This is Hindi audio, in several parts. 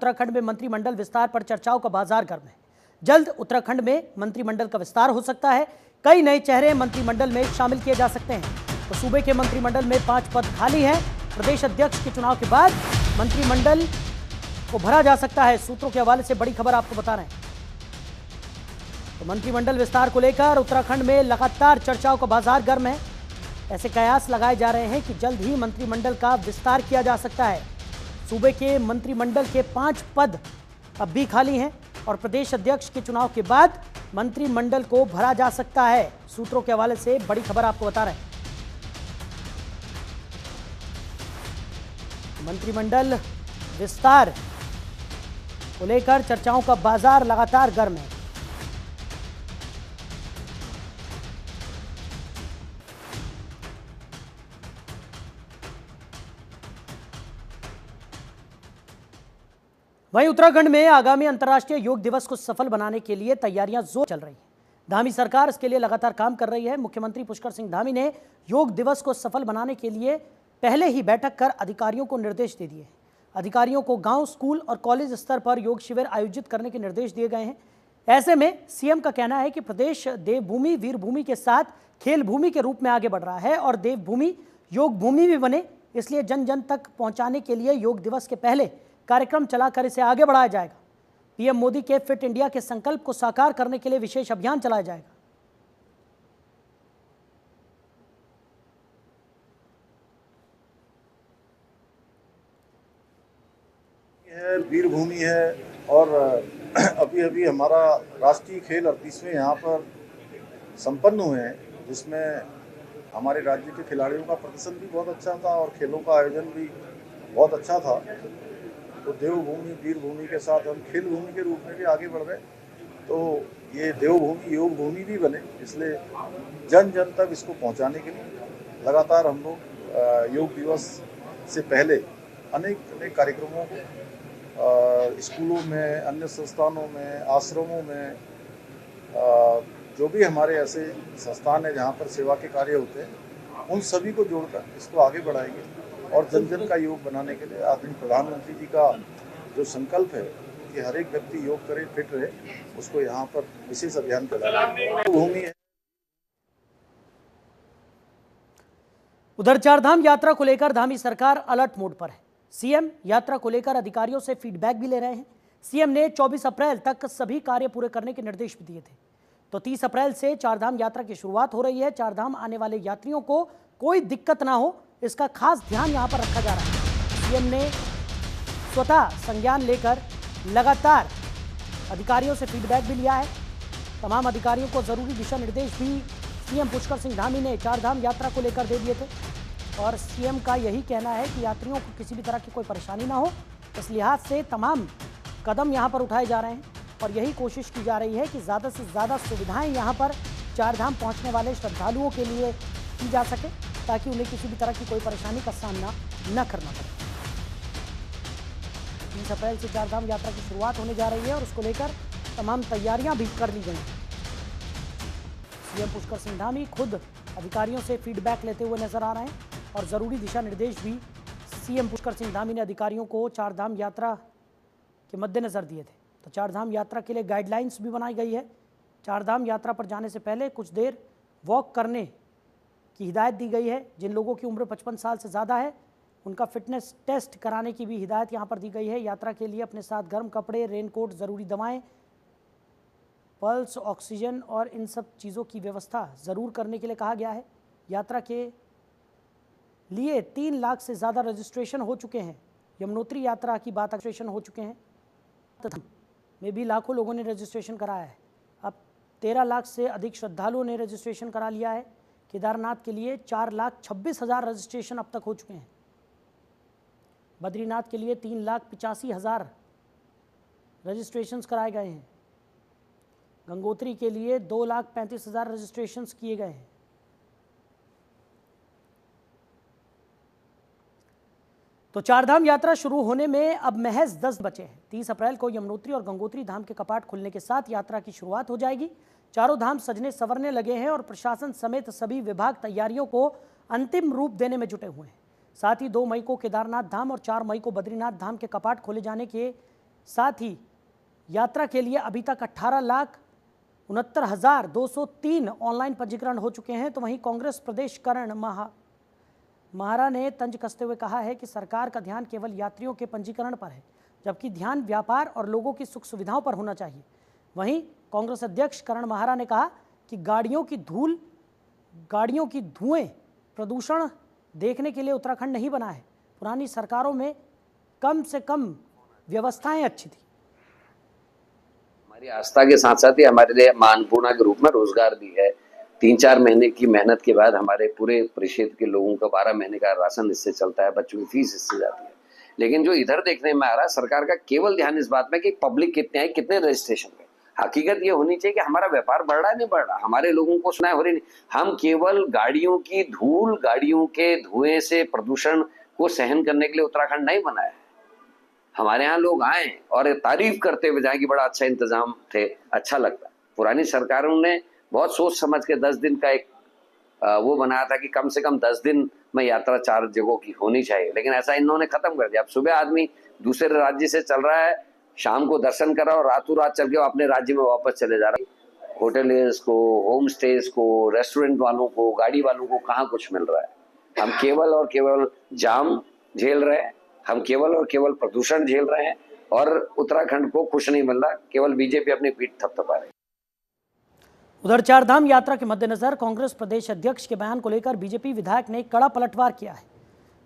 उत्तराखंड में मंत्रिमंडल विस्तार पर चर्चाओं का बाजार गर्म है। जल्द उत्तराखंड में मंत्रिमंडल का विस्तार हो सकता है। कई नए चेहरे मंत्रिमंडल में शामिल किए जा सकते हैं। तो सूबे के मंत्रिमंडल में 5 पद खाली हैं। प्रदेश अध्यक्ष के चुनाव के बाद मंत्रिमंडल को भरा जा सकता है। सूत्रों के हवाले से बड़ी खबर आपको बता रहे हैं। तो मंत्रिमंडल विस्तार को लेकर उत्तराखंड में लगातार चर्चाओं का बाजार गर्म है। ऐसे कयास लगाए जा रहे हैं कि जल्द ही मंत्रिमंडल का विस्तार किया जा सकता है। सूबे के मंत्रिमंडल के 5 पद अब भी खाली हैं और प्रदेश अध्यक्ष के चुनाव के बाद मंत्रिमंडल को भरा जा सकता है। सूत्रों के हवाले से बड़ी खबर आपको बता रहे हैं। मंत्रिमंडल विस्तार को लेकर चर्चाओं का बाजार लगातार गर्म है। वहीं उत्तराखंड में आगामी अंतर्राष्ट्रीय योग दिवस को सफल बनाने के लिए तैयारियां जोर चल रही हैं। धामी सरकार इसके लिए लगातार काम कर रही है। मुख्यमंत्री पुष्कर सिंह धामी ने योग दिवस को सफल बनाने के लिए पहले ही बैठक कर अधिकारियों को निर्देश दे दिए। अधिकारियों को गांव, स्कूल और कॉलेज स्तर पर योग शिविर आयोजित करने के निर्देश दिए गए हैं। ऐसे में सीएम का कहना है कि प्रदेश देवभूमि, वीरभूमि के साथ खेल भूमि के रूप में आगे बढ़ रहा है और देवभूमि योग भूमि भी बने। इसलिए जन जन तक पहुंचाने के लिए योग दिवस के पहले कार्यक्रम चलाकर इसे आगे बढ़ाया जाएगा। पीएम मोदी के फिट इंडिया के संकल्प को साकार करने के लिए विशेष अभियान चलाया जाएगा। वीरभूमि है और अभी अभी हमारा राष्ट्रीय खेल 38वें यहाँ पर संपन्न हुए हैं, जिसमें हमारे राज्य के खिलाड़ियों का प्रदर्शन भी बहुत अच्छा था और खेलों का आयोजन भी बहुत अच्छा था। तो देवभूमि, वीरभूमि के साथ हम खेल भूमि के रूप में भी आगे बढ़ रहे हैं। तो ये देवभूमि योग भूमि भी बने, इसलिए जन जन तक इसको पहुँचाने के लिए लगातार हम लोग योग दिवस से पहले अनेक कार्यक्रमों को स्कूलों में, अन्य संस्थानों में, आश्रमों में, जो भी हमारे ऐसे संस्थान है जहाँ पर सेवा के कार्य होते हैं, उन सभी को जोड़कर इसको आगे बढ़ाएंगे और जन जन का योग बनाने के लिए आदरणीय प्रधानमंत्री जी का जो संकल्प है कि हर एक व्यक्ति योग करे, फिट रहे, उसको यहाँ पर विशेष अभियान चलाएंगे। भूमि है। उधर चारधाम यात्रा को लेकर धामी सरकार अलर्ट मोड पर है। सीएम यात्रा को लेकर अधिकारियों से फीडबैक भी ले रहे हैं। सीएम ने 24 अप्रैल तक सभी कार्य पूरे करने के निर्देश भी दिए थे। तो 30 अप्रैल से चारधाम यात्रा की शुरुआत हो रही है। चारधाम आने वाले यात्रियों को कोई दिक्कत ना हो, इसका खास ध्यान यहां पर रखा जा रहा है। सीएम ने स्वतः संज्ञान लेकर लगातार अधिकारियों से फीडबैक भी लिया है। तमाम अधिकारियों को जरूरी दिशा निर्देश भी सीएम पुष्कर सिंह धामी ने चारधाम यात्रा को लेकर दे दिए थे और सीएम का यही कहना है कि यात्रियों को किसी भी तरह की कोई परेशानी ना हो। इस लिहाज से तमाम कदम यहां पर उठाए जा रहे हैं और यही कोशिश की जा रही है कि ज़्यादा से ज़्यादा सुविधाएं यहां पर चारधाम पहुंचने वाले श्रद्धालुओं के लिए की जा सके, ताकि उन्हें किसी भी तरह की कोई परेशानी का सामना न करना पड़े। 30 अप्रैल से चारधाम यात्रा की शुरुआत होने जा रही है और उसको लेकर तमाम तैयारियां भी कर ली गई हैं। सीएम पुष्कर सिंह धामी खुद अधिकारियों से फीडबैक लेते हुए नजर आ रहे हैं और ज़रूरी दिशा निर्देश भी सीएम पुष्कर सिंह धामी ने अधिकारियों को चारधाम यात्रा के मद्देनज़र दिए थे। तो चारधाम यात्रा के लिए गाइडलाइंस भी बनाई गई है। चारधाम यात्रा पर जाने से पहले कुछ देर वॉक करने की हिदायत दी गई है। जिन लोगों की उम्र 55 साल से ज़्यादा है उनका फिटनेस टेस्ट कराने की भी हिदायत यहाँ पर दी गई है। यात्रा के लिए अपने साथ गर्म कपड़े, रेनकोट, ज़रूरी दवाएँ, पल्स ऑक्सीजन और इन सब चीज़ों की व्यवस्था ज़रूर करने के लिए कहा गया है। यात्रा के लिए 3 लाख से ज़्यादा रजिस्ट्रेशन हो चुके हैं। यमुनोत्री यात्रा की बात रजिस्ट्रेशन हो चुके हैं, में भी लाखों लोगों ने रजिस्ट्रेशन कराया है। अब 13 लाख से अधिक श्रद्धालुओं ने रजिस्ट्रेशन करा लिया है। केदारनाथ के लिए 4,26,000 रजिस्ट्रेशन अब तक हो चुके हैं। बद्रीनाथ के लिए 3,85,000 रजिस्ट्रेशंस कराए गए हैं। गंगोत्री के लिए 2,35,000 रजिस्ट्रेशंस किए गए हैं। तो चारधाम यात्रा शुरू होने में अब महज 10 बचे हैं। 30 अप्रैल को यमुनोत्री और गंगोत्री धाम के कपाट खुलने के साथ यात्रा की शुरुआत हो जाएगी। चारों धाम सजने संवरने लगे हैं और प्रशासन समेत सभी विभाग तैयारियों को अंतिम रूप देने में जुटे हुए हैं। साथ ही 2 मई को केदारनाथ धाम और 4 मई को बद्रीनाथ धाम के कपाट खोले जाने के साथ ही यात्रा के लिए अभी तक 18,69,203 ऑनलाइन पंजीकरण हो चुके हैं। तो वहीं कांग्रेस प्रदेश करण महारा ने तंज कसते हुए कहा है कि सरकार का ध्यान केवल यात्रियों के पंजीकरण पर है, जबकि ध्यान व्यापार और लोगों की सुख सुविधाओं पर होना चाहिए। वहीं कांग्रेस अध्यक्ष करण महारा ने कहा कि गाड़ियों की धुएं प्रदूषण देखने के लिए उत्तराखंड नहीं बना है। पुरानी सरकारों में कम से कम व्यवस्थाएं अच्छी थी। हमारी आस्था के साथ साथ ही हमारे लिए अन्नपूर्णा के रूप में रोजगार भी है। 3-4 महीने की मेहनत के बाद हमारे पूरे परिक्षेत्र के लोगों का 12 महीने का राशन इससे चलता है, बच्चों की फीस इससे जाती है। लेकिन जो इधर देखने में आ रहा है, सरकार का केवल ध्यान इस बात में कि पब्लिक कितने है, कितने रजिस्ट्रेशन है। हकीकत ये होनी चाहिए कि हमारा व्यापार बढ़ रहा है नहीं बढ़ रहा, हमारे लोगों को सुनाई हो रही नहीं। हम केवल गाड़ियों की धूल, गाड़ियों के धुएं से प्रदूषण को सहन करने के लिए उत्तराखंड नहीं बनाया है। हमारे यहाँ लोग आए और तारीफ करते हुए जाए कि बड़ा अच्छा इंतजाम थे, अच्छा लगता। पुरानी सरकारों ने बहुत सोच समझ के 10 दिन का एक वो बनाया था कि कम से कम 10 दिन में यात्रा 4 जगहों की होनी चाहिए, लेकिन ऐसा इन्होंने खत्म कर दिया। अब सुबह आदमी दूसरे राज्य से चल रहा है, शाम को दर्शन कर रहा है और रातों रात चल के वो अपने राज्य में वापस चले जा रहा है। होटलियर्स को, होम स्टेज को, रेस्टोरेंट वालों को, गाड़ी वालों को कहाँ कुछ मिल रहा है। हम केवल और केवल जाम झेल रहे हैं, हम केवल और केवल प्रदूषण झेल रहे हैं और उत्तराखंड को कुछ नहीं मिल रहा। केवल बीजेपी अपनी पीठ थपथपा रही है। उधर चारधाम यात्रा के मद्देनजर कांग्रेस प्रदेश अध्यक्ष के बयान को लेकर बीजेपी विधायक ने कड़ा पलटवार किया है।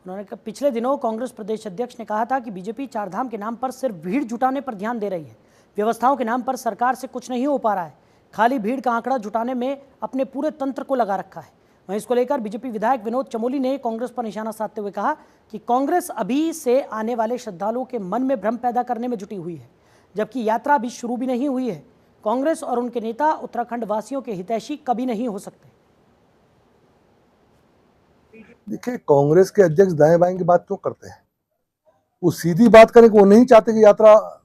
उन्होंने कहा, पिछले दिनों कांग्रेस प्रदेश अध्यक्ष ने कहा था कि बीजेपी चारधाम के नाम पर सिर्फ भीड़ जुटाने पर ध्यान दे रही है, व्यवस्थाओं के नाम पर सरकार से कुछ नहीं हो पा रहा है, खाली भीड़ का आंकड़ा जुटाने में अपने पूरे तंत्र को लगा रखा है। वहीं इसको लेकर बीजेपी विधायक विनोद चमोली ने कांग्रेस पर निशाना साधते हुए कहा कि कांग्रेस अभी से आने वाले श्रद्धालुओं के मन में भ्रम पैदा करने में जुटी हुई है, जबकि यात्रा अभी शुरू भी नहीं हुई है। कांग्रेस और उनके नेता उत्तराखंड वासियों के हितैषी कभी नहीं हो सकते। देखिए, कांग्रेस के अध्यक्ष दाएं बाएं की बात क्यों करते हैं? वो सीधी बात करें कि वो नहीं चाहते कि यात्रा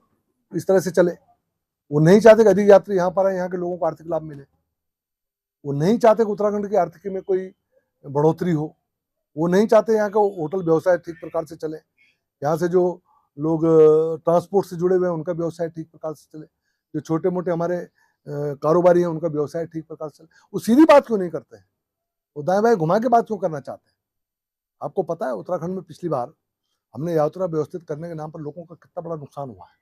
इस तरह से चले, वो नहीं चाहते कि अधिक यात्री यहाँ पर आए, यहाँ के लोगों को आर्थिक लाभ मिले, वो नहीं चाहते कि उत्तराखंड की आर्थिकी में कोई बढ़ोतरी हो, वो नहीं चाहते यहाँ का होटल व्यवसाय ठीक प्रकार से चले, यहाँ से जो लोग ट्रांसपोर्ट से जुड़े हुए हैं उनका व्यवसाय ठीक प्रकार से चले, जो छोटे मोटे हमारे कारोबारी हैं उनका व्यवसाय ठीक प्रकार से चले। वो सीधी बात क्यों नहीं करते हैं? वो दाएं बाएं घुमा के बात क्यों करना चाहते हैं? आपको पता है उत्तराखंड में पिछली बार हमने यात्रा व्यवस्थित करने के नाम पर लोगों का कितना बड़ा नुकसान हुआ है।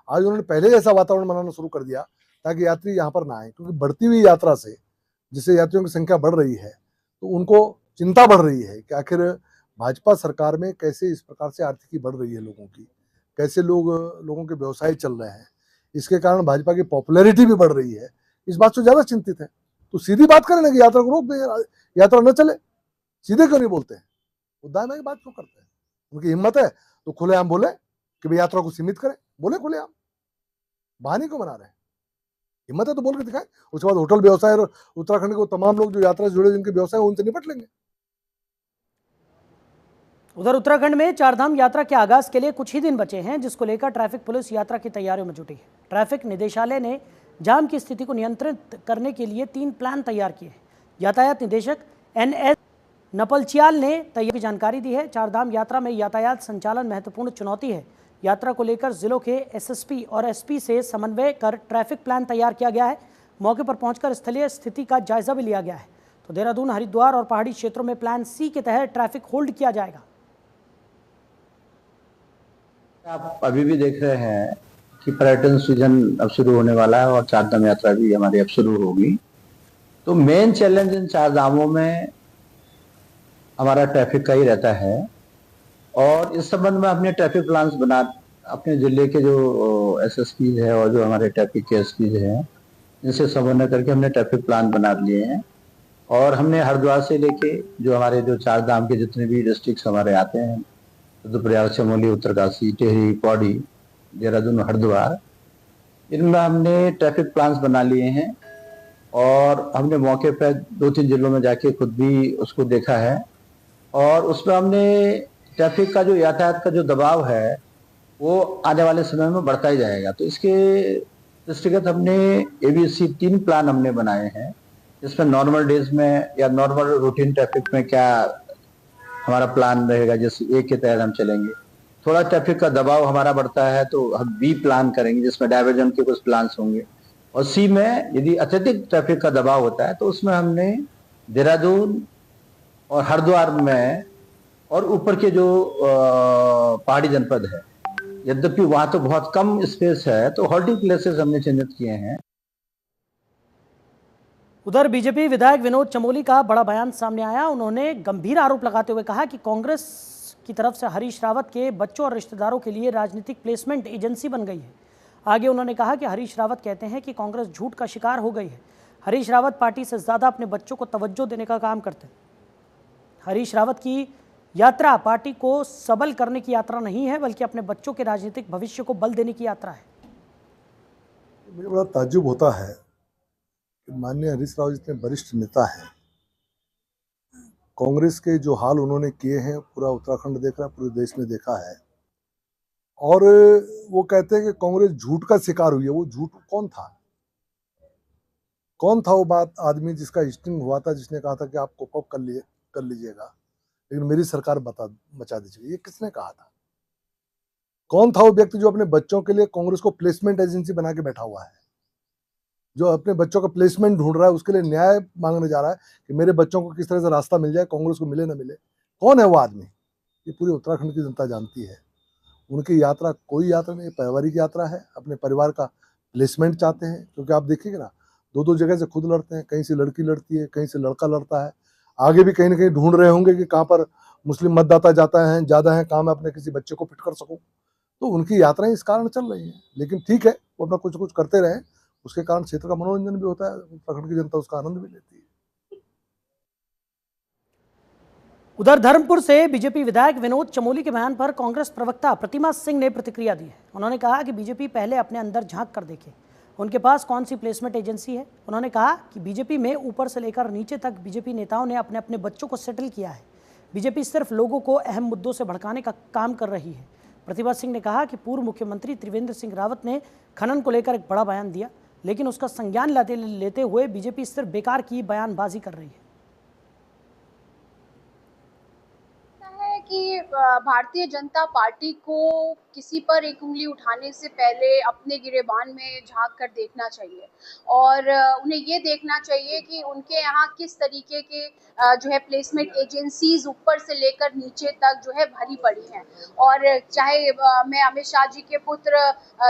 आज उन्होंने पहले ऐसा वातावरण बनाना शुरू कर दिया ताकि यात्री यहाँ पर ना आए, क्योंकि बढ़ती हुई यात्रा से जिससे यात्रियों की संख्या बढ़ रही है तो उनको चिंता बढ़ रही है कि आखिर भाजपा सरकार में कैसे इस प्रकार से आर्थिकी बढ़ रही है लोगों की, कैसे लोगों के व्यवसाय चल रहे हैं, इसके कारण भाजपा की पॉपुलैरिटी भी बढ़ रही है। इस बात से ज्यादा चिंतित है। तो सीधी बात करें ना कि यात्रा को रोक दें, यात्रा न चले, सीधे क्यों नहीं बोलते हैं? वो दाएं बाएं की बात क्यों करते हैं? उनकी हिम्मत है तो खुलेआम बोले कि भाई यात्रा को सीमित करें, बोले खुलेआम, बहाने क्यों बना रहे हैं? हिम्मत है तो बोल के दिखाएं। उसके बाद होटल व्यवसाय और उत्तराखंड के तमाम लोग जो यात्रा से जुड़े जिनके व्यवसाय उनसे निपट लेंगे। उधर उत्तराखंड में चारधाम यात्रा के आगाज के लिए कुछ ही दिन बचे हैं, जिसको लेकर ट्रैफिक पुलिस यात्रा की तैयारियों में जुटी है। ट्रैफिक निदेशालय ने जाम की स्थिति को नियंत्रित करने के लिए 3 प्लान तैयार किए हैं। यातायात निदेशक NS नपलचियाल ने तैयारी की जानकारी दी है। चारधाम यात्रा में यातायात संचालन महत्वपूर्ण चुनौती है। यात्रा को लेकर जिलों के SSP और SP से समन्वय कर ट्रैफिक प्लान तैयार किया गया है। मौके पर पहुंचकर स्थलीय स्थिति का जायजा भी लिया गया है। तो देहरादून, हरिद्वार और पहाड़ी क्षेत्रों में प्लान C के तहत ट्रैफिक होल्ड किया जाएगा। आप अभी भी देख रहे हैं कि पर्यटन सीजन अब शुरू होने वाला है और चारधाम यात्रा भी हमारी अब शुरू होगी। तो मेन चैलेंज इन चार धामों में हमारा ट्रैफिक का ही रहता है और इस संबंध में अपने ट्रैफिक प्लान्स बना, अपने जिले के जो SSPs है और जो हमारे ट्रैफिक के SPs हैं इनसे समन्वय करके हमने ट्रैफिक प्लान बना लिए हैं। और हमने हरिद्वार से लेके जो हमारे जो चार धाम के जितने भी डिस्ट्रिक्ट हमारे आते हैं, रुद्रप्रयाग, चमोली, उत्तरकाशी, टिहरी, पौड़ी, देहरादून, हरिद्वार, इनमें हमने ट्रैफिक प्लान्स बना लिए हैं और हमने मौके पर 2-3 जिलों में जाके खुद भी उसको देखा है और उसमें हमने ट्रैफिक का जो यातायात का जो दबाव है वो आने वाले समय में बढ़ता ही जाएगा। तो इसके दृष्टिगत हमने ABC 3 प्लान हमने बनाए हैं, जिसमें नॉर्मल डेज में या नॉर्मल रूटीन ट्रैफिक में क्या हमारा प्लान रहेगा। जैसे A के तहत हम चलेंगे थोड़ा ट्रैफिक का दबाव हमारा बढ़ता है तो हम बी प्लान करेंगे जिसमें डाइवर्जन के कुछ प्लान्स होंगे, और सी में यदि अत्यधिक ट्रैफिक का दबाव होता है तो उसमें हमने देहरादून और हरिद्वार में और ऊपर के जो पहाड़ी जनपद है, यद्यपि वहां तो बहुत कम स्पेस है, तो हॉल्टिंग प्लेसेस हमने चिन्हित किए हैं। उधर बीजेपी विधायक विनोद चमोली का बड़ा बयान सामने आया। उन्होंने गंभीर आरोप लगाते हुए कहा कि कांग्रेस की तरफ से हरीश रावत के बच्चों और रिश्तेदारों के लिए राजनीतिक प्लेसमेंट एजेंसी बन गई है। आगे उन्होंने कहा कि हरीश रावत कहते हैं कि कांग्रेस झूठ का शिकार हो गई है। हरीश रावत पार्टी से ज्यादा अपने बच्चों को तवज्जो देने का काम करते हैं। हरीश रावत की यात्रा पार्टी को सबल करने की यात्रा नहीं है, बल्कि अपने बच्चों के राजनीतिक भविष्य को बल देने की यात्रा है। मुझे बड़ा ताज्जुब होता है कि माननीय हरीश रावत जितने वरिष्ठ नेता हैं, कांग्रेस के जो हाल उन्होंने किए हैं पूरा उत्तराखंड देख रहा है, पूरे देश में देखा है, और वो कहते हैं कि कांग्रेस झूठ का शिकार हुई है। वो झूठ कौन था? कौन था वो बात आदमी जिसका स्टिंग हुआ था, जिसने कहा था कि आप कोप अप कर लीजिएगा लेकिन मेरी सरकार बचा दीजिएगा? ये किसने कहा था? कौन था वो व्यक्ति जो अपने बच्चों के लिए कांग्रेस को प्लेसमेंट एजेंसी बना के बैठा हुआ है, जो अपने बच्चों का प्लेसमेंट ढूंढ रहा है, उसके लिए न्याय मांगने जा रहा है कि मेरे बच्चों को किस तरह से रास्ता मिल जाए, कांग्रेस को मिले ना मिले? कौन है वो आदमी? ये पूरी उत्तराखंड की जनता जानती है। उनकी यात्रा कोई यात्रा नहीं, पारिवारिक यात्रा है। अपने परिवार का प्लेसमेंट चाहते हैं, क्योंकि आप देखिएगा ना, दो जगह से खुद लड़ते हैं, कहीं से लड़की लड़ती है, कहीं से लड़का लड़ता है। आगे भी कहीं ना कहीं ढूंढ रहे होंगे कि कहाँ पर मुस्लिम मतदाता ज़्यादा हैं, कहाँ मैं अपने किसी बच्चे को फिट कर सकूँ। तो उनकी यात्राएं इस कारण चल रही हैं। लेकिन ठीक है, वो अपना कुछ करते रहे, उसके कारण क्षेत्र का मनोरंजन भी होता है, उत्तराखंड की जनता उसका आनंद भी लेती है। उधर धर्मपुर से बीजेपी विधायक विनोद चमोली के बयान पर कांग्रेस प्रवक्ता प्रतिमा सिंह ने प्रतिक्रिया दी है। उन्होंने कहा कि बीजेपी पहले अपने अंदर झांक कर देखे, उनके पास कौन सी प्लेसमेंट एजेंसी है। उन्होंने कहा कि बीजेपी में ऊपर से लेकर नीचे तक बीजेपी नेताओं ने अपने अपने बच्चों को सेटल किया है। बीजेपी सिर्फ लोगों को अहम मुद्दों से भड़काने का काम कर रही है। प्रतिभा सिंह ने कहा कि पूर्व मुख्यमंत्री त्रिवेंद्र सिंह रावत ने खनन को लेकर एक बड़ा बयान दिया, लेकिन उसका संज्ञान लेते हुए बीजेपी सिर्फ बेकार की बयानबाजी कर रही है। कि भारतीय जनता पार्टी को किसी पर एक उंगली उठाने से पहले अपने गिरेबान में झांक कर देखना चाहिए, और उन्हें ये देखना चाहिए कि उनके यहाँ किस तरीके के जो है प्लेसमेंट एजेंसीज ऊपर से लेकर नीचे तक जो है भरी पड़ी हैं। और चाहे मैं अमित शाह जी के पुत्र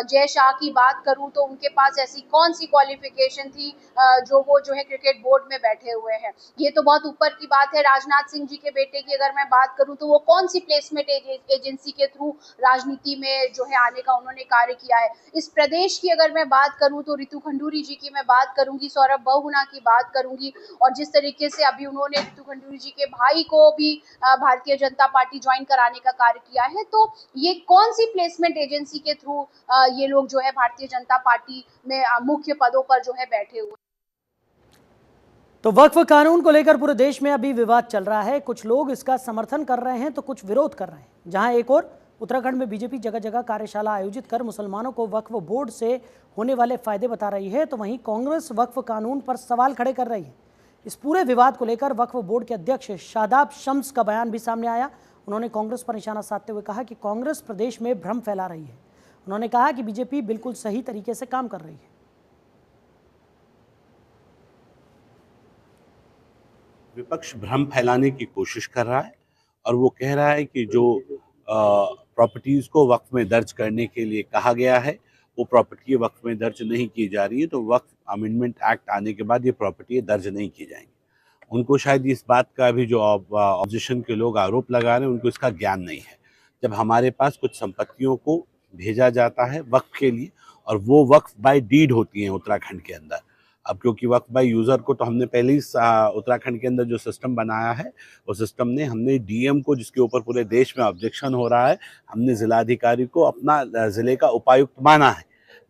जय शाह की बात करूं तो उनके पास ऐसी कौन सी क्वालिफिकेशन थी जो वो जो है क्रिकेट बोर्ड में बैठे हुए हैं। ये तो बहुत ऊपर की बात है। राजनाथ सिंह जी के बेटे की अगर मैं बात करूं तो वो कौन सी प्लेसमेंट एजेंसी के थ्रू राजनीति में जो है आने का उन्होंने कार्य किया है। इस प्रदेश की अगर मैं बात करूं तो रितु खंडूरी जी की मैं बात करूंगी, सौरभ बहुगुणा की बात करूंगी, और जिस तरीके से अभी उन्होंने रितु खंडूरी जी के भाई को भी भारतीय जनता पार्टी ज्वाइन कराने का कार्य किया है। तो ये कौन सी प्लेसमेंट एजेंसी के थ्रू ये लोग जो है भारतीय जनता पार्टी में मुख्य पदों पर जो है बैठे हुए। तो वक्फ कानून को लेकर पूरे देश में अभी विवाद चल रहा है। कुछ लोग इसका समर्थन कर रहे हैं तो कुछ विरोध कर रहे हैं। जहां एक और उत्तराखंड में बीजेपी जगह जगह कार्यशाला आयोजित कर मुसलमानों को वक्फ बोर्ड से होने वाले फायदे बता रही है, तो वहीं कांग्रेस वक्फ कानून पर सवाल खड़े कर रही है। इस पूरे विवाद को लेकर वक्फ बोर्ड के अध्यक्ष शादाब शम्स का बयान भी सामने आया। उन्होंने कांग्रेस पर निशाना साधते हुए कहा कि कांग्रेस प्रदेश में भ्रम फैला रही है। उन्होंने कहा कि बीजेपी बिल्कुल सही तरीके से काम कर रही है। विपक्ष भ्रम फैलाने की कोशिश कर रहा है और वो कह रहा है कि जो प्रॉपर्टीज को वक्फ में दर्ज करने के लिए कहा गया है वो प्रॉपर्टी वक्फ में दर्ज नहीं की जा रही है, तो वक्फ अमेंडमेंट एक्ट आने के बाद ये प्रॉपर्टी दर्ज नहीं की जाएंगी। उनको शायद इस बात का भी जो ऑपोजिशन के लोग आरोप लगा रहे हैं उनको इसका ज्ञान नहीं है। जब हमारे पास कुछ संपत्तियों को भेजा जाता है वक्फ के लिए और वो वक्फ बाय डीड होती हैं उत्तराखंड के अंदर, अब क्योंकि वक्फ बाय यूज़र को तो हमने पहले ही उत्तराखंड के अंदर जो सिस्टम बनाया है उस सिस्टम ने हमने डीएम को, जिसके ऊपर पूरे देश में ऑब्जेक्शन हो रहा है, हमने जिलाधिकारी को अपना ज़िले का उपायुक्त माना है,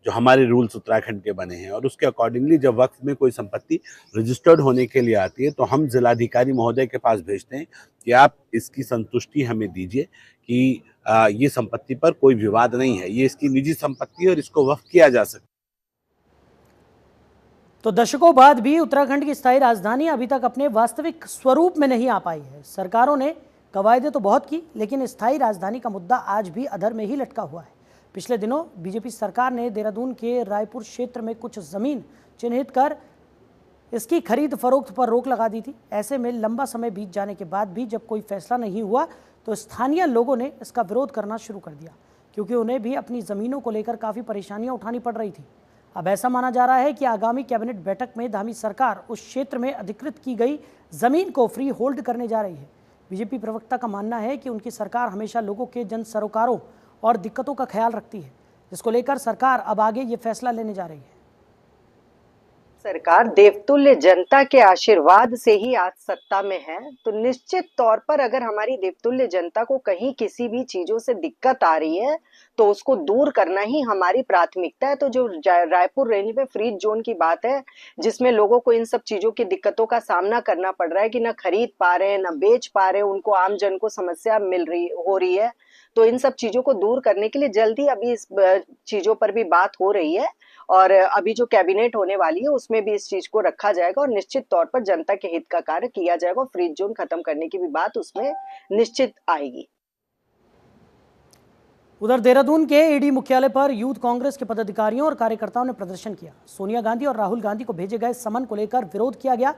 जो हमारे रूल्स उत्तराखंड के बने हैं। और उसके अकॉर्डिंगली जब वक्फ में कोई संपत्ति रजिस्टर्ड होने के लिए आती है तो हम जिलाधिकारी महोदय के पास भेजते हैं कि आप इसकी संतुष्टि हमें दीजिए कि ये संपत्ति पर कोई विवाद नहीं है, ये इसकी निजी संपत्ति है और इसको वक्फ किया जा सकता है। तो दशकों बाद भी उत्तराखंड की स्थायी राजधानी अभी तक अपने वास्तविक स्वरूप में नहीं आ पाई है। सरकारों ने कवायदे तो बहुत की, लेकिन स्थायी राजधानी का मुद्दा आज भी अधर में ही लटका हुआ है। पिछले दिनों बीजेपी सरकार ने देहरादून के रायपुर क्षेत्र में कुछ जमीन चिन्हित कर इसकी खरीद फरोख्त पर रोक लगा दी थी। ऐसे में लंबा समय बीत जाने के बाद भी जब कोई फैसला नहीं हुआ तो स्थानीय लोगों ने इसका विरोध करना शुरू कर दिया, क्योंकि उन्हें भी अपनी ज़मीनों को लेकर काफ़ी परेशानियां उठानी पड़ रही थी। अब ऐसा माना जा रहा है कि आगामी कैबिनेट बैठक में धामी सरकार उस क्षेत्र में अधिकृत की गई ज़मीन को फ्री होल्ड करने जा रही है। बीजेपी प्रवक्ता का मानना है कि उनकी सरकार हमेशा लोगों के जन सरोकारों और दिक्कतों का ख्याल रखती है, जिसको लेकर सरकार अब आगे ये फैसला लेने जा रही है। सरकार देवतुल्य जनता के आशीर्वाद से ही आज सत्ता में है, तो निश्चित तौर पर अगर हमारी देवतुल्य जनता को कहीं किसी भी चीजों से दिक्कत आ रही है तो उसको दूर करना ही हमारी प्राथमिकता है। तो जो रायपुर रेंज में फ्रीज जोन की बात है, जिसमें लोगों को इन सब चीजों की दिक्कतों का सामना करना पड़ रहा है कि ना खरीद पा रहे हैं, ना बेच पा रहे हैं, उनको आम जन को समस्या हो रही है, तो इन सब चीजों को दूर करने के लिए जल्दी अभी इस चीजों पर भी बात हो रही है और अभी जो कैबिनेट होने वाली है उसमें भी इस चीज को रखा जाएगा और निश्चित तौर पर जनता के हित का कार्य किया जाएगा। फ्रीज जोन खत्म करने की भी बात उसमें निश्चित आएगी। उधर देहरादून के ईडी मुख्यालय पर यूथ कांग्रेस के पदाधिकारियों और कार्यकर्ताओं ने प्रदर्शन किया। सोनिया गांधी और राहुल गांधी को भेजे गए समन को लेकर विरोध किया गया।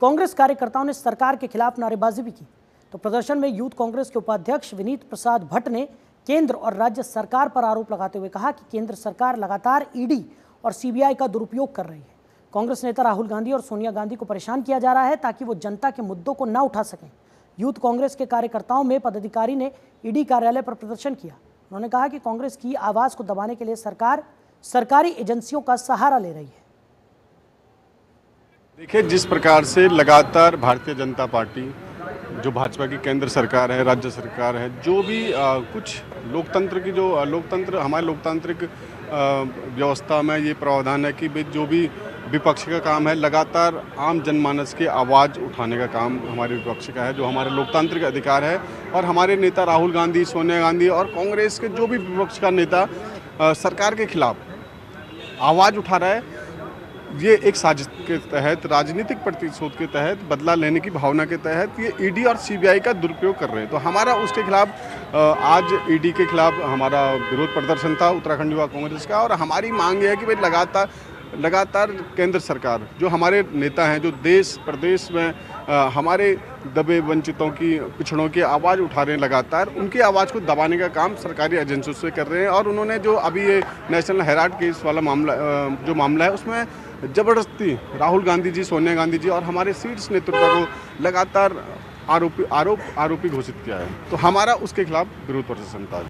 कांग्रेस कार्यकर्ताओं ने सरकार के खिलाफ नारेबाजी भी की। तो प्रदर्शन में यूथ कांग्रेस के उपाध्यक्ष विनीत प्रसाद भट्ट ने केंद्र और राज्य सरकार पर आरोप लगाते हुए कहा कि केंद्र सरकार लगातार ईडी और सीबीआई का दुरुपयोग कर रही है। कांग्रेस नेता राहुल गांधी और सोनिया गांधी को परेशान किया जा रहा है ताकि वो जनता के मुद्दों को न उठा सकें। यूथ कांग्रेस के कार्यकर्ताओं में पदाधिकारी ने ईडी कार्यालय पर प्रदर्शन किया। उन्होंने कहा कि कांग्रेस की आवाज को दबाने के लिए सरकार सरकारी एजेंसियों का सहारा ले रही है। देखिए, जिस प्रकार से लगातार भारतीय जनता पार्टी, जो भाजपा की केंद्र सरकार है, राज्य सरकार है, जो भी कुछ लोकतंत्र की जो हमारे लोकतांत्रिक व्यवस्था में ये प्रावधान है कि जो भी विपक्ष का काम है, लगातार आम जनमानस की आवाज़ उठाने का काम हमारे विपक्ष का है, जो हमारे लोकतांत्रिक अधिकार है। और हमारे नेता राहुल गांधी, सोनिया गांधी और कांग्रेस के जो भी विपक्ष का नेता सरकार के खिलाफ आवाज़ उठा रहा है, ये एक साजिश के तहत, राजनीतिक प्रतिशोध के तहत, बदला लेने की भावना के तहत ये ईडी और सीबीआई का दुरुपयोग कर रहे हैं। तो हमारा उसके खिलाफ आज ईडी के खिलाफ हमारा विरोध प्रदर्शन था उत्तराखंड युवा कांग्रेस का। और हमारी मांग ये है कि भाई लगातार केंद्र सरकार, जो हमारे नेता हैं, जो देश प्रदेश में हमारे दबे वंचितों की, पिछड़ों की आवाज़ उठा रहे हैं, लगातार उनकी आवाज़ को दबाने का काम सरकारी एजेंसियों से कर रहे हैं। और उन्होंने जो अभी ये नेशनल हेराल्ड केस वाला मामला है, उसमें जबरदस्ती राहुल गांधी जी, सोनिया गांधी जी और हमारे शीर्ष नेतृत्व को लगातार आरोपी घोषित किया है। तो हमारा उसके खिलाफ विरोध प्रदर्शन था।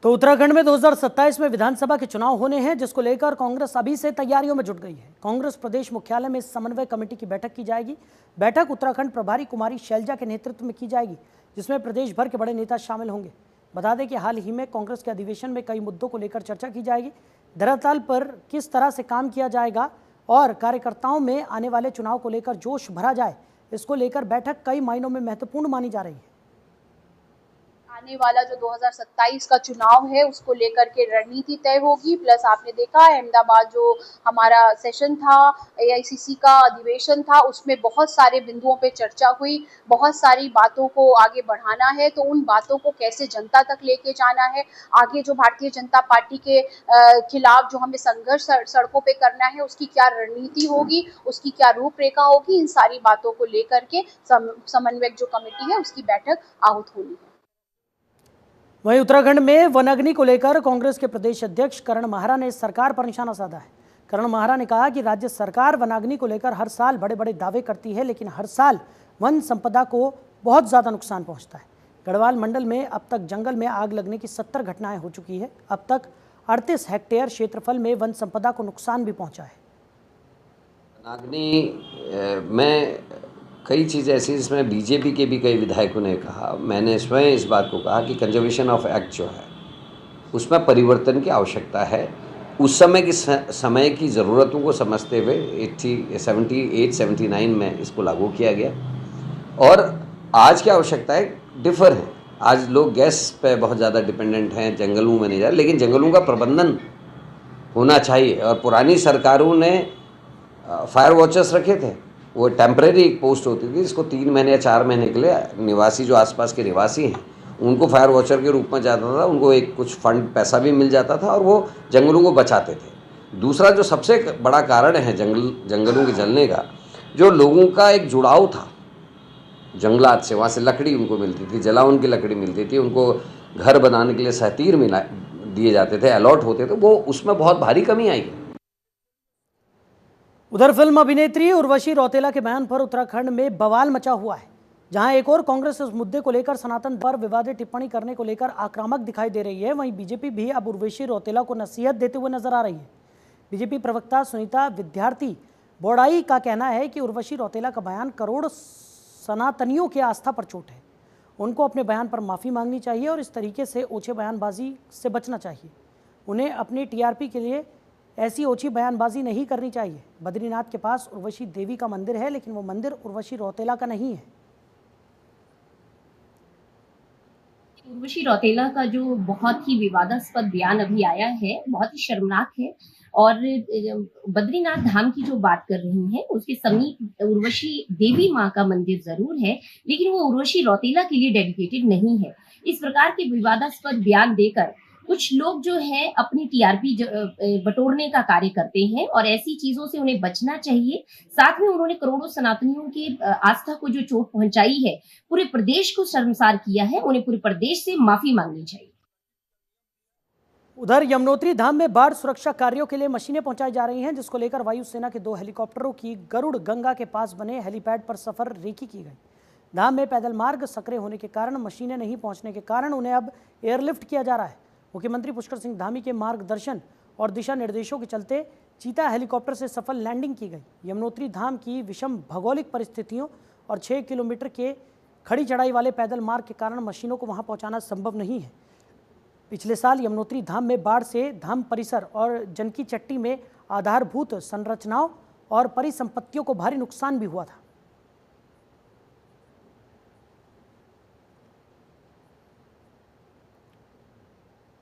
तो उत्तराखंड में 2027 में विधानसभा के चुनाव होने हैं, जिसको लेकर कांग्रेस अभी से तैयारियों में जुट गई है। कांग्रेस प्रदेश मुख्यालय में समन्वय कमेटी की बैठक की जाएगी। बैठक उत्तराखंड प्रभारी कुमारी शैलजा के नेतृत्व में की जाएगी, जिसमें प्रदेश भर के बड़े नेता शामिल होंगे। बता दें कि हाल ही में कांग्रेस के अधिवेशन में कई मुद्दों को लेकर चर्चा की जाएगी। धरातल पर किस तरह से काम किया जाएगा और कार्यकर्ताओं में आने वाले चुनाव को लेकर जोश भरा जाए, इसको लेकर बैठक कई मायनों में महत्वपूर्ण मानी जा रही है। आने वाला जो 2027 का चुनाव है उसको लेकर के रणनीति तय होगी। प्लस आपने देखा अहमदाबाद जो हमारा सेशन था, एआईसीसी का अधिवेशन था, उसमें बहुत सारे बिंदुओं पे चर्चा हुई, बहुत सारी बातों को आगे बढ़ाना है। तो उन बातों को कैसे जनता तक लेके जाना है, आगे जो भारतीय जनता पार्टी के खिलाफ जो हमें संघर्ष सड़कों पे करना है, उसकी क्या रणनीति होगी, उसकी क्या रूपरेखा होगी, इन सारी बातों को लेकर के समन्वयक जो कमेटी है उसकी बैठक आहूत होनी है। वहीं उत्तराखंड में वनाग्नि को लेकर कांग्रेस के प्रदेश अध्यक्ष करण माहरा ने सरकार पर निशाना साधा है। करण माहरा ने कहा कि राज्य सरकार वनाग्नि को लेकर हर साल बड़े बड़े दावे करती है, लेकिन हर साल वन संपदा को बहुत ज़्यादा नुकसान पहुंचता है। गढ़वाल मंडल में अब तक जंगल में आग लगने की 70 घटनाएं हो चुकी है। अब तक 38 हेक्टेयर क्षेत्रफल में वन संपदा को नुकसान भी पहुँचा है। वनाग्नि में कई चीज़ ऐसी जिसमें बीजेपी के भी कई विधायकों ने कहा, मैंने स्वयं इस बात को कहा कि कंजर्वेशन ऑफ एक्ट जो है उसमें परिवर्तन की आवश्यकता है। उस समय की ज़रूरतों को समझते हुए 78-79 में इसको लागू किया गया। और आज की आवश्यकताएं डिफर हैं। आज लोग गैस पे बहुत ज़्यादा डिपेंडेंट हैं, जंगलों में नहीं जा रहे, लेकिन जंगलों का प्रबंधन होना चाहिए। और पुरानी सरकारों ने फायर वॉचर्स रखे थे, वो टेम्परेरी एक पोस्ट होती थी जिसको 3 महीने या 4 महीने के लिए निवासी जो आसपास के निवासी हैं उनको फायर वॉचर के रूप में जाता था, उनको एक कुछ फंड पैसा भी मिल जाता था और वो जंगलों को बचाते थे। दूसरा जो सबसे बड़ा कारण है जंगलों के जलने का, जो लोगों का एक जुड़ाव था जंगलात से, वहाँ से लकड़ी उनको मिलती थी, जलावन की लकड़ी मिलती थी, उनको घर बनाने के लिए सहतीर मिला दिए जाते थे, अलॉट होते थे, वो उसमें बहुत भारी कमी आई है। उधर फिल्म अभिनेत्री उर्वशी रौतेला के बयान पर उत्तराखंड में बवाल मचा हुआ है, जहां एक और कांग्रेस इस मुद्दे को लेकर सनातन पर विवादित टिप्पणी करने को लेकर आक्रामक दिखाई दे रही है। वहीं बीजेपी भी अब उर्वशी रौतेला को नसीहत देते हुए नजर आ रही है। बीजेपी प्रवक्ता सुनीता विद्यार्थी बोड़ाई का कहना है कि उर्वशी रौतेला का बयान करोड़ सनातनियों की आस्था पर चोट है। उनको अपने बयान पर माफ़ी मांगनी चाहिए और इस तरीके से ओछे बयानबाजी से बचना चाहिए। उन्हें अपनी टीआरपी के लिए ऐसी ओछी बयानबाजी नहीं करनी चाहिए। बद्रीनाथ के पास उर्वशी देवी का मंदिर है, लेकिन वो मंदिर उर्वशी रौतेला का नहीं है। उर्वशी रौतेला का जो बहुत ही विवादास्पद बयान अभी आया है, बहुत ही शर्मनाक है। और बद्रीनाथ धाम की जो बात कर रही हैं, उसके समीप उर्वशी देवी माँ का मंदिर जरूर है, लेकिन वो उर्वशी रौतेला के लिए डेडिकेटेड नहीं है। इस प्रकार के विवादास्पद बयान देकर कुछ लोग जो है अपनी टीआरपी बटोरने का कार्य करते हैं और ऐसी चीजों से उन्हें बचना चाहिए। साथ में उन्होंने करोड़ों सनातनियों की आस्था को जो चोट पहुंचाई है, पूरे प्रदेश को शर्मसार किया है, उन्हें पूरे प्रदेश से माफी मांगनी चाहिए। उधर यमुनोत्री धाम में बाढ़ सुरक्षा कार्यों के लिए मशीनें पहुंचाई जा रही हैं, जिसको लेकर वायुसेना के 2 हेलीकॉप्टरों की गरुड़ गंगा के पास बने हेलीपैड पर सफर रेकी की गई। धाम में पैदल मार्ग सकरे होने के कारण मशीनें नहीं पहुंचने के कारण उन्हें अब एयरलिफ्ट किया जा रहा है। मुख्यमंत्री पुष्कर सिंह धामी के मार्गदर्शन और दिशा निर्देशों के चलते चीता हेलीकॉप्टर से सफल लैंडिंग की गई। यमुनोत्री धाम की विषम भौगोलिक परिस्थितियों और 6 किलोमीटर के खड़ी चढ़ाई वाले पैदल मार्ग के कारण मशीनों को वहां पहुंचाना संभव नहीं है। पिछले साल यमुनोत्री धाम में बाढ़ से धाम परिसर और जनकी चट्टी में आधारभूत संरचनाओं और परिसंपत्तियों को भारी नुकसान भी हुआ था।